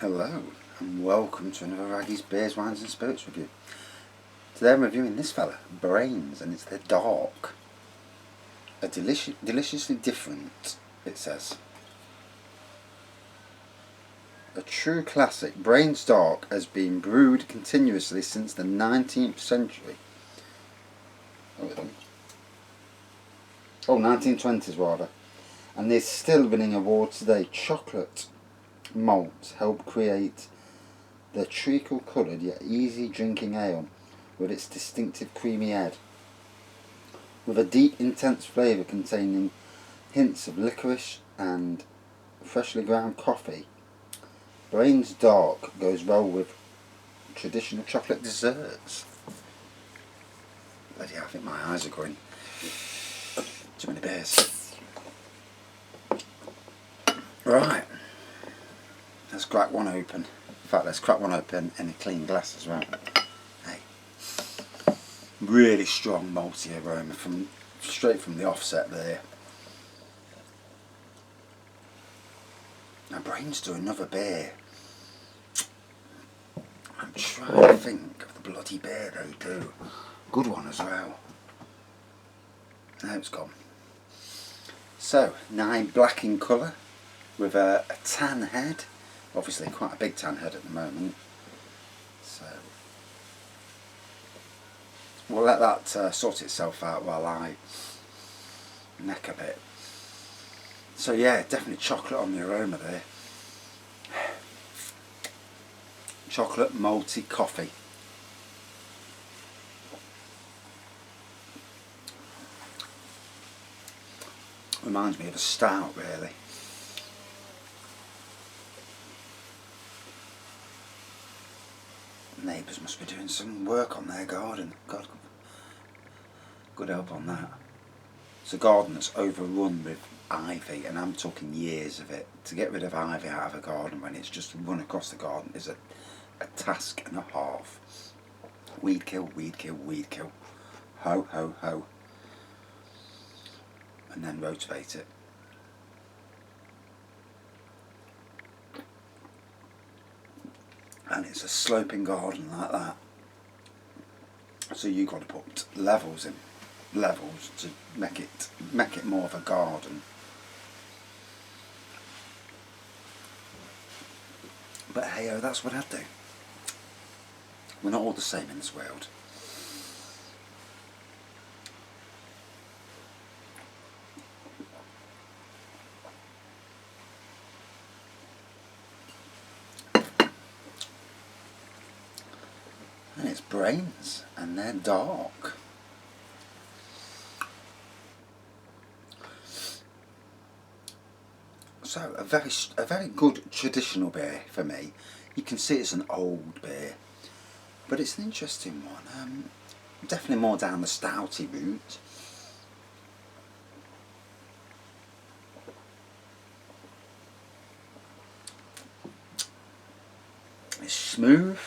Hello and welcome to another Raggy's Beers, Wines and Spirits review. Today I'm reviewing this fella, Brains, and it's the dark. A deliciously different, it says. A true classic, Brains Dark has been brewed continuously since the 19th century. 1920s rather. And they're still winning awards today. Chocolate malts help create the treacle-coloured yet easy drinking ale with its distinctive creamy head. With a deep intense flavour containing hints of licorice and freshly ground coffee, Brains Dark goes well with traditional chocolate desserts. Bloody hell, I think my eyes are going. Too many beers. Right. Let's crack one open. In fact, let's crack one open in a clean glass as well. Hey, really strong malty aroma straight from the offset there. Now, Brains do another beer. I'm trying to think of the bloody beer they do. Good one as well. Now it's gone. So, 9 black in colour with a tan head. Obviously quite a big tan head at the moment, so we'll let that sort itself out while I neck a bit. So yeah, definitely chocolate on the aroma there. Chocolate, malty, coffee. Reminds me of a stout really. Neighbours must be doing some work on their garden. God, good help on that. It's a garden that's overrun with ivy, and I'm talking years of it. To get rid of ivy out of a garden when it's just run across the garden is a task and a half. Weed kill, weed kill, weed kill. Ho, ho, ho. And then rotate it. And it's a sloping garden like that, so you've got to put levels to make it more of a garden. But hey oh, that's what I do. We're not all the same in this world. And it's Brains, and they're dark. So a very good traditional beer for me. You can see it's an old beer, but it's an interesting one. Definitely more down the stouty route. It's smooth.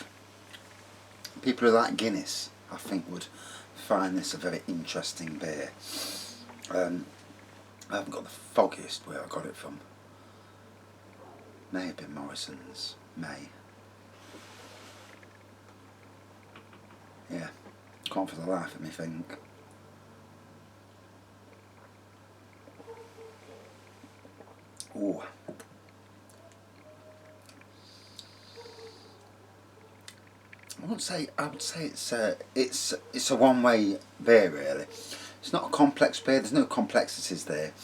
People who like Guinness, I think, would find this a very interesting beer. I haven't got the foggiest where I got it from. May have been Morrison's. May. Yeah, can't for the life of me think. Ooh. I would say it's a one-way beer really. It's not a complex beer. There's no complexities there.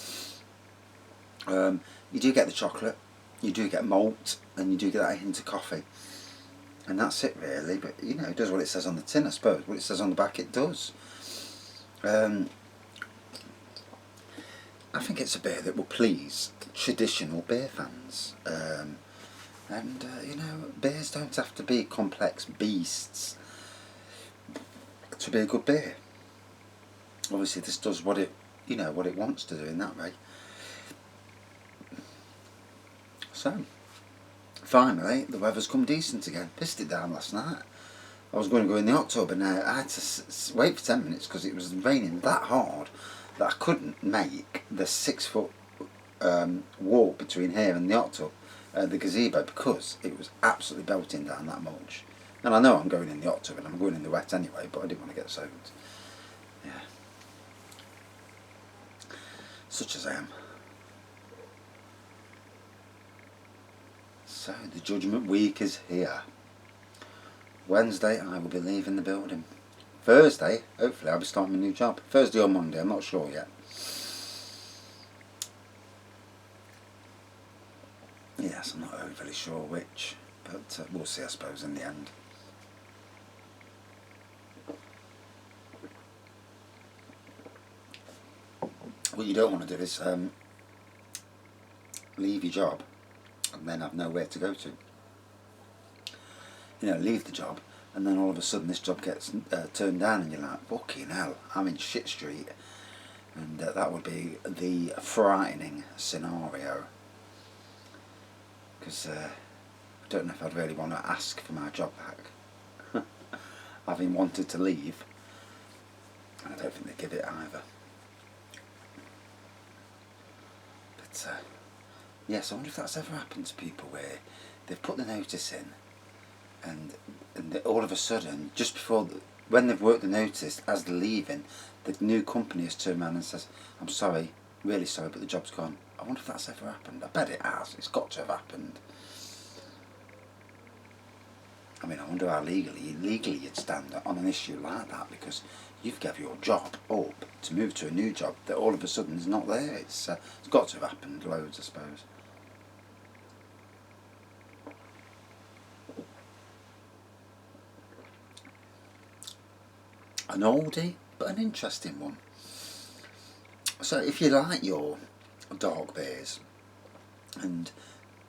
You do get the chocolate, you do get malt, and you do get that hint of coffee, and that's it really. But you know, it does what it says on the tin, I suppose. What it says on the back, it does. I think it's a beer that will please traditional beer fans. You know, beers don't have to be complex beasts to be a good beer. Obviously this does what it wants to do in that way. So finally the weather's come decent again. Pissed it down last night. I was going to go in the hot tub, and I had to wait for 10 minutes because it was raining that hard that I couldn't make the 6 foot walk between here and the hot tub the gazebo, because it was absolutely belting down that mulch. And I know I'm going in the hot tub and I'm going in the wet anyway, but I didn't want to get soaked. Yeah. Such as I am. So the judgment week is here. Wednesday I will be leaving the building. Thursday, hopefully I'll be starting a new job. Thursday or Monday, I'm not sure yet. Yes, I'm not overly sure which, but we'll see, I suppose, in the end. What you don't want to do is leave your job and then have nowhere to go to. You know, leave the job and then all of a sudden this job gets turned down and you're like, fucking hell, I'm in shit street. And that would be the frightening scenario. Because I don't know if I'd really want to ask for my job back. Having wanted to leave, I don't think they'd give it either. But yes, I wonder if that's ever happened to people where they've put the notice in and all of a sudden, just before, when they've worked the notice, as they're leaving, the new company has turned around and says, I'm sorry, really sorry, but the job's gone. I wonder if that's ever happened. I bet it has. It's got to have happened. I mean, I wonder how legally you'd stand on an issue like that, because you've given your job up to move to a new job that all of a sudden is not there. It's got to have happened loads, I suppose. An oldie, but an interesting one. So if you like your dark beers and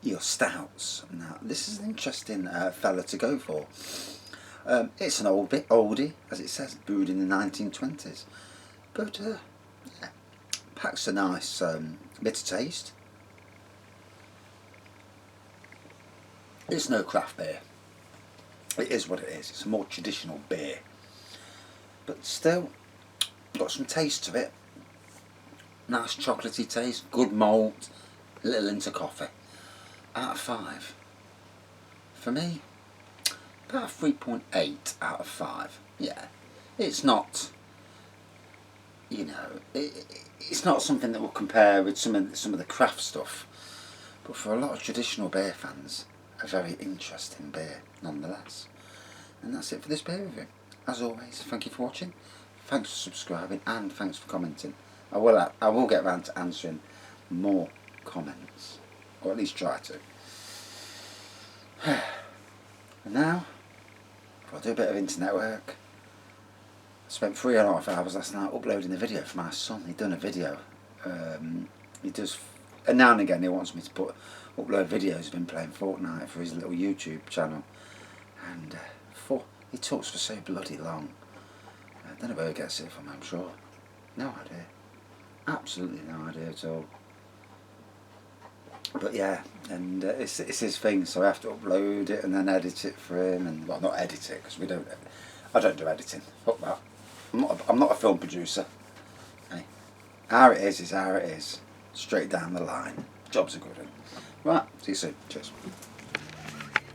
your stouts, now this is an interesting fella to go for. It's an oldie, as it says, brewed in the 1920s, but yeah, packs a nice bitter taste. It's no craft beer. It is what it is. It's a more traditional beer, but still got some taste to it. Nice chocolatey taste, good malt, a little into coffee. Out of 5. For me, about 3.8 out of 5. Yeah, it's not, you know, it's not something that will compare with some of the craft stuff, but for a lot of traditional beer fans, a very interesting beer nonetheless. And that's it for this beer review. As always, thank you for watching, thanks for subscribing, and thanks for commenting. I will get around to answering more comments, or at least try to. And now, I'll do a bit of internet work. I spent 3.5 hours last night uploading a video for my son. He'd done a video. He does, and now and again he wants me to upload videos. He's been playing Fortnite for his little YouTube channel, and he talks for so bloody long. I don't know where he gets it from, I'm sure. No idea. Absolutely no idea at all. But yeah, and it's his thing, so I have to upload it and then edit it for him, and well, not edit it, because I don't do editing. Fuck that. I'm not a film producer. Hey, how it is how it is. Straight down the line. Job's a good one. Right, see you soon. Cheers.